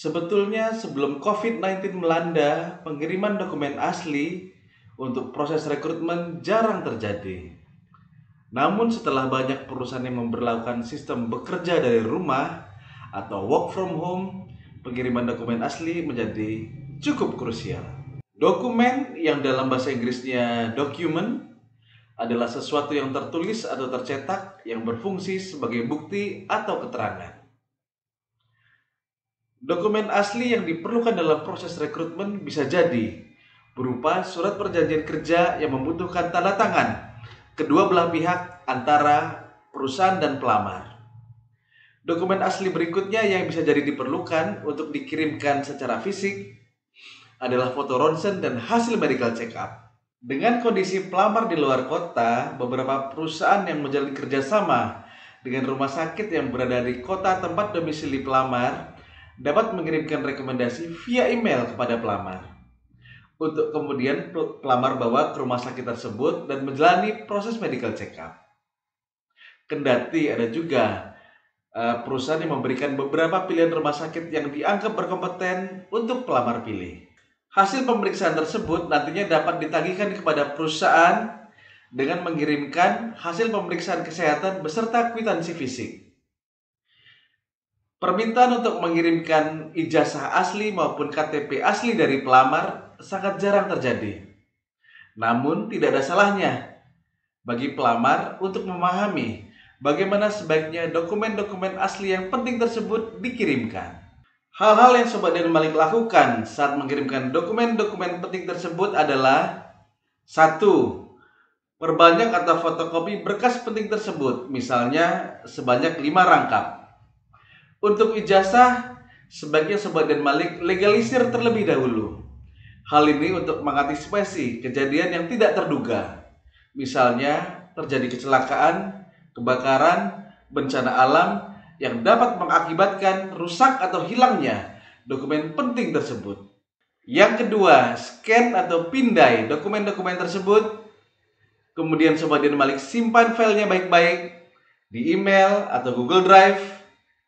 Sebetulnya sebelum COVID-19 melanda, pengiriman dokumen asli untuk proses rekrutmen jarang terjadi. Namun setelah banyak perusahaan yang memberlakukan sistem bekerja dari rumah atau work from home, pengiriman dokumen asli menjadi cukup krusial. Dokumen yang dalam bahasa Inggrisnya document adalah sesuatu yang tertulis atau tercetak yang berfungsi sebagai bukti atau keterangan. Dokumen asli yang diperlukan dalam proses rekrutmen bisa jadi berupa surat perjanjian kerja yang membutuhkan tanda tangan kedua belah pihak antara perusahaan dan pelamar. Dokumen asli berikutnya yang bisa jadi diperlukan untuk dikirimkan secara fisik adalah foto ronsen dan hasil medical check up. Dengan kondisi pelamar di luar kota, beberapa perusahaan yang menjalin kerjasama dengan rumah sakit yang berada di kota tempat domisili pelamar dapat mengirimkan rekomendasi via email kepada pelamar untuk kemudian pelamar bawa ke rumah sakit tersebut dan menjalani proses medical check up. Kendati ada juga perusahaan yang memberikan beberapa pilihan rumah sakit yang dianggap berkompeten untuk pelamar pilih. Hasil pemeriksaan tersebut nantinya dapat ditagihkan kepada perusahaan dengan mengirimkan hasil pemeriksaan kesehatan beserta kwitansi fisik. Permintaan untuk mengirimkan ijazah asli maupun KTP asli dari pelamar sangat jarang terjadi. Namun tidak ada salahnya bagi pelamar untuk memahami bagaimana sebaiknya dokumen-dokumen asli yang penting tersebut dikirimkan. Hal-hal yang Sobat Dan Malik lakukan saat mengirimkan dokumen-dokumen penting tersebut adalah 1. Perbanyak atau fotokopi berkas penting tersebut, misalnya sebanyak 5 rangkap. Untuk ijazah, sebaiknya Sobat Dan Malik legalisir terlebih dahulu. Hal ini untuk mengantisipasi kejadian yang tidak terduga. Misalnya, terjadi kecelakaan, kebakaran, bencana alam yang dapat mengakibatkan rusak atau hilangnya dokumen penting tersebut. Yang kedua, scan atau pindai dokumen-dokumen tersebut. Kemudian Sobat Dan Malik simpan filenya baik-baik di email atau Google Drive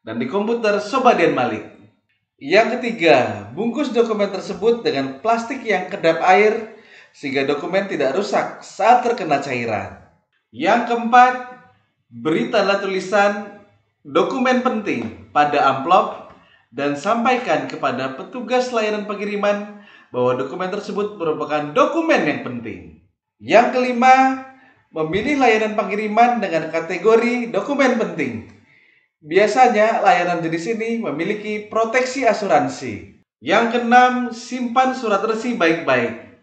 dan di komputer Sobat Dan Malik. Yang ketiga, bungkus dokumen tersebut dengan plastik yang kedap air sehingga dokumen tidak rusak saat terkena cairan. Yang keempat, beri tanda tulisan dokumen penting pada amplop dan sampaikan kepada petugas layanan pengiriman bahwa dokumen tersebut merupakan dokumen yang penting. Yang kelima, memilih layanan pengiriman dengan kategori dokumen penting. Biasanya layanan jenis ini memiliki proteksi asuransi. Yang keenam, simpan surat resi baik-baik.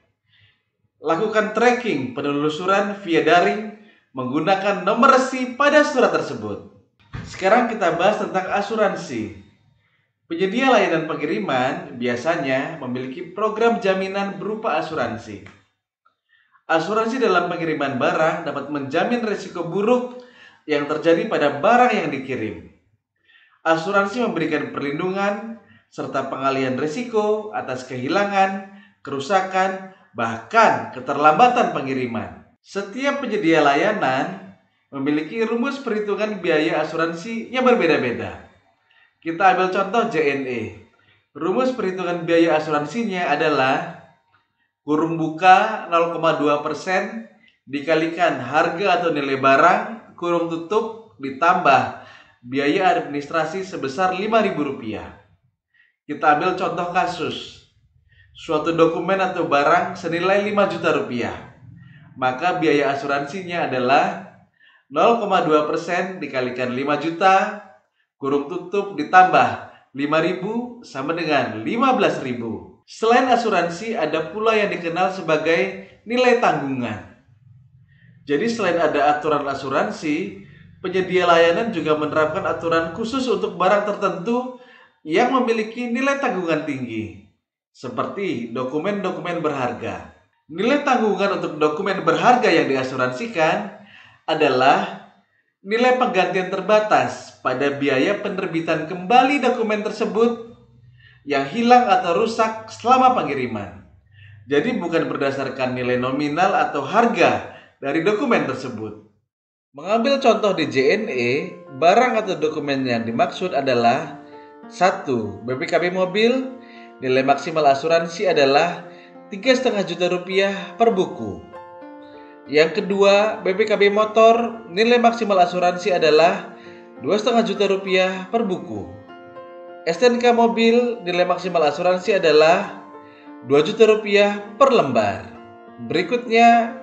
Lakukan tracking penelusuran via daring menggunakan nomor resi pada surat tersebut. Sekarang kita bahas tentang asuransi. Penyedia layanan pengiriman biasanya memiliki program jaminan berupa asuransi. Asuransi dalam pengiriman barang dapat menjamin risiko buruk yang terjadi pada barang yang dikirim. Asuransi memberikan perlindungan serta pengalihan risiko atas kehilangan, kerusakan, bahkan keterlambatan pengiriman. Setiap penyedia layanan memiliki rumus perhitungan biaya asuransi yang berbeda-beda. Kita ambil contoh JNE. Rumus perhitungan biaya asuransinya adalah kurung buka 0,2% dikalikan harga atau nilai barang kurung tutup ditambah biaya administrasi sebesar Rp5.000. Kita ambil contoh kasus. Suatu dokumen atau barang senilai Rp5.000.000. Maka biaya asuransinya adalah 0,2% dikalikan 5 juta kurung tutup ditambah 5.000 sama dengan 15.000. Selain asuransi ada pula yang dikenal sebagai nilai tanggungan. Jadi selain ada aturan asuransi, penyedia layanan juga menerapkan aturan khusus untuk barang tertentu yang memiliki nilai tanggungan tinggi, seperti dokumen-dokumen berharga. Nilai tanggungan untuk dokumen berharga yang diasuransikan adalah nilai penggantian terbatas pada biaya penerbitan kembali dokumen tersebut yang hilang atau rusak selama pengiriman. Jadi bukan berdasarkan nilai nominal atau harga dari dokumen tersebut. Mengambil contoh di JNE, barang atau dokumen yang dimaksud adalah 1. BPKB mobil, nilai maksimal asuransi adalah Rp3,5 juta per buku. Yang kedua, BPKB motor, nilai maksimal asuransi adalah Rp2,5 juta per buku. STNK mobil, nilai maksimal asuransi adalah Rp2 juta per lembar. Berikutnya,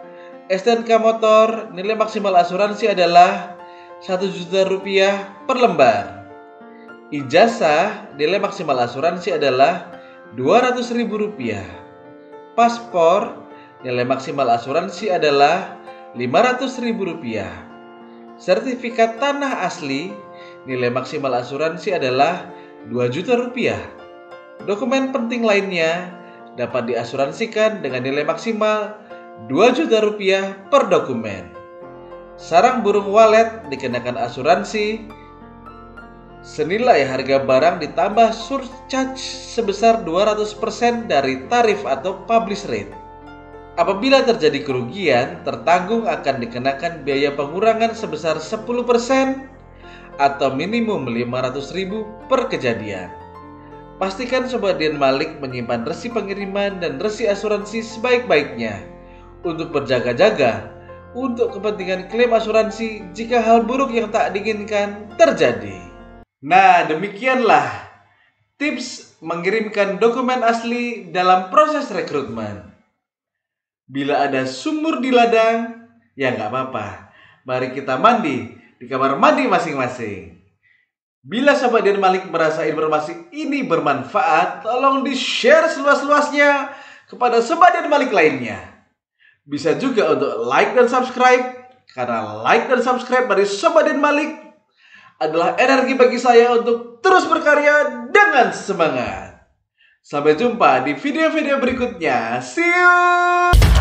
STNK motor, nilai maksimal asuransi adalah Rp1 juta per lembar. Ijazah, nilai maksimal asuransi adalah Rp200.000. Paspor, nilai maksimal asuransi adalah Rp500.000. Sertifikat tanah asli, nilai maksimal asuransi adalah Rp2 juta. Dokumen penting lainnya dapat diasuransikan dengan nilai maksimal Rp2 juta per dokumen. Sarang burung walet dikenakan asuransi senilai harga barang ditambah surcharge sebesar 200% dari tarif atau publish rate. Apabila terjadi kerugian, tertanggung akan dikenakan biaya pengurangan sebesar 10% atau minimum Rp500.000 per kejadian. Pastikan Sobat Dian Malik menyimpan resi pengiriman dan resi asuransi sebaik-baiknya untuk berjaga-jaga untuk kepentingan klaim asuransi jika hal buruk yang tak diinginkan terjadi. Nah, demikianlah tips mengirimkan dokumen asli dalam proses rekrutmen. Bila ada sumur di ladang, ya nggak apa-apa. Mari kita mandi di kamar mandi masing-masing. Bila Sobat Dian Malik merasa informasi ini bermanfaat, tolong di-share seluas-luasnya kepada Sobat Dian Malik lainnya. Bisa juga untuk like dan subscribe, karena like dan subscribe dari Sobat Dian Malik adalah energi bagi saya untuk terus berkarya dengan semangat. Sampai jumpa di video-video berikutnya. See you!